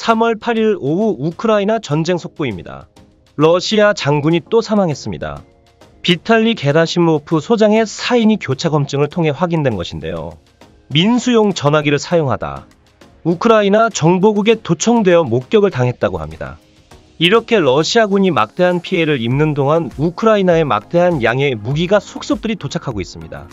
3월 8일 오후 우크라이나 전쟁 속보입니다. 러시아 장군이 또 사망했습니다. 비탈리 게라시모프 소장의 사인이 교차 검증을 통해 확인된 것인데요. 민수용 전화기를 사용하다 우크라이나 정보국에 도청되어 목격을 당했다고 합니다. 이렇게 러시아군이 막대한 피해를 입는 동안 우크라이나에 막대한 양의 무기가 속속들이 도착하고 있습니다.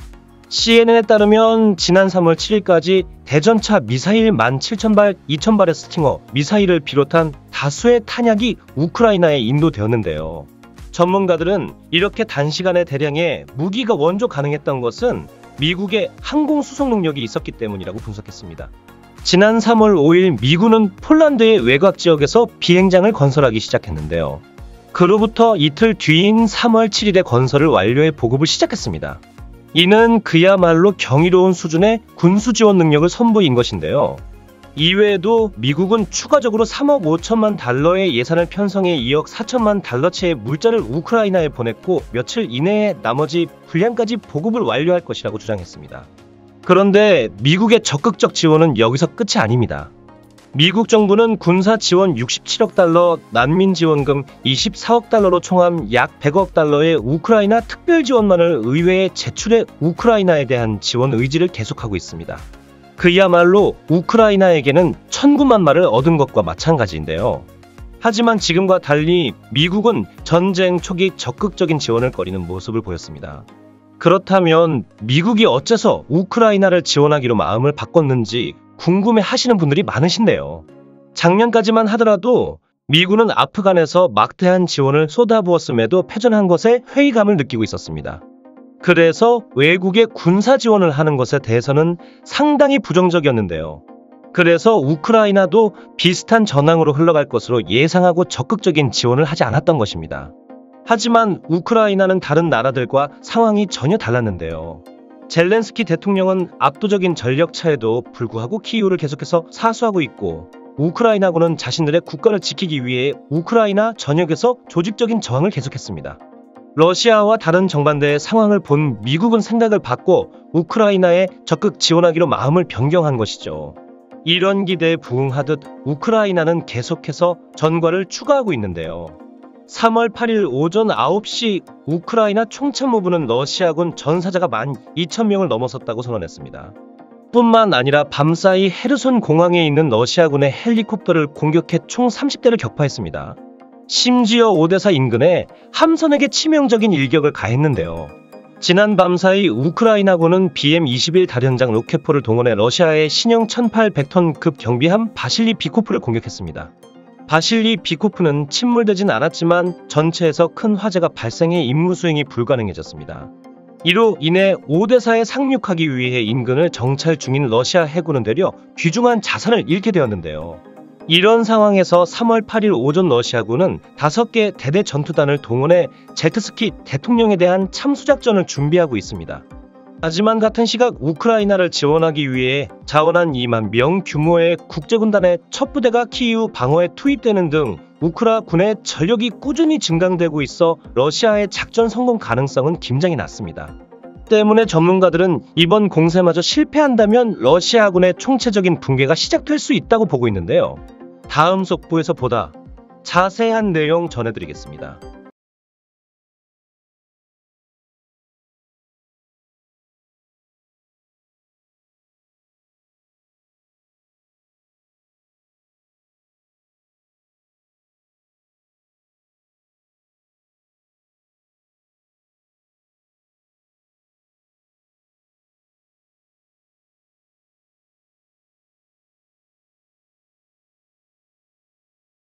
CNN에 따르면 지난 3월 7일까지 대전차 미사일 17,000발, 2,000발의 스팅어 미사일을 비롯한 다수의 탄약이 우크라이나에 인도되었는데요. 전문가들은 이렇게 단시간에 대량의 무기가 원조 가능했던 것은 미국의 항공 수송 능력이 있었기 때문이라고 분석했습니다. 지난 3월 5일 미군은 폴란드의 외곽 지역에서 비행장을 건설하기 시작했는데요. 그로부터 이틀 뒤인 3월 7일에 건설을 완료해 보급을 시작했습니다. 이는 그야말로 경이로운 수준의 군수 지원 능력을 선보인 것인데요. 이외에도 미국은 추가적으로 3억 5천만 달러의 예산을 편성해 2억 4천만 달러치의 물자를 우크라이나에 보냈고 며칠 이내에 나머지 분량까지 보급을 완료할 것이라고 주장했습니다. 그런데 미국의 적극적 지원은 여기서 끝이 아닙니다. 미국 정부는 군사 지원 67억 달러, 난민 지원금 24억 달러로 총합 약 100억 달러의 우크라이나 특별 지원만을 의회에 제출해 우크라이나에 대한 지원 의지를 계속하고 있습니다. 그야말로 우크라이나에게는 천군만 마를 얻은 것과 마찬가지인데요. 하지만 지금과 달리 미국은 전쟁 초기 적극적인 지원을 꺼리는 모습을 보였습니다. 그렇다면 미국이 어째서 우크라이나를 지원하기로 마음을 바꿨는지 궁금해 하시는 분들이 많으신데요. 작년까지만 하더라도 미군은 아프간에서 막대한 지원을 쏟아부었음에도 패전한 것에 회의감을 느끼고 있었습니다. 그래서 외국에 군사 지원을 하는 것에 대해서는 상당히 부정적이었는데요. 그래서 우크라이나도 비슷한 전황으로 흘러갈 것으로 예상하고 적극적인 지원을 하지 않았던 것입니다. 하지만 우크라이나는 다른 나라들과 상황이 전혀 달랐는데요. 젤렌스키 대통령은 압도적인 전력 차에도 불구하고 키이우를 계속해서 사수하고 있고 우크라이나군은 자신들의 국가를 지키기 위해 우크라이나 전역에서 조직적인 저항을 계속했습니다. 러시아와 다른 정반대의 상황을 본 미국은 생각을 바꿔 우크라이나에 적극 지원하기로 마음을 변경한 것이죠. 이런 기대에 부응하듯 우크라이나는 계속해서 전과를 추가하고 있는데요. 3월 8일 오전 9시 우크라이나 총참모부는 러시아군 전사자가 12,000명을 넘어섰다고 선언했습니다. 뿐만 아니라 밤사이 헤르손 공항에 있는 러시아군의 헬리콥터를 공격해 총 30대를 격파했습니다. 심지어 오데사 인근에 함선에게 치명적인 일격을 가했는데요. 지난 밤사이 우크라이나군은 BM-21 다련장 로켓포를 동원해 러시아의 신형 1800톤급 경비함 바실리 비코프를 공격했습니다. 바실리 비코프는 침몰되진 않았지만 전체에서 큰 화재가 발생해 임무 수행이 불가능해졌습니다. 이로 인해 오데사에 상륙하기 위해 인근을 정찰 중인 러시아 해군은 되려 귀중한 자산을 잃게 되었는데요. 이런 상황에서 3월 8일 오전 러시아군은 5개 대대 전투단을 동원해 젤트스키 대통령에 대한 참수작전을 준비하고 있습니다. 하지만 같은 시각 우크라이나를 지원하기 위해 자원한 2만 명 규모의 국제군단의 첫 부대가 키이우 방어에 투입되는 등 우크라군의 전력이 꾸준히 증강되고 있어 러시아의 작전 성공 가능성은 김장이 낮습니다. 때문에 전문가들은 이번 공세마저 실패한다면 러시아군의 총체적인 붕괴가 시작될 수 있다고 보고 있는데요. 다음 속보에서 보다 자세한 내용 전해드리겠습니다.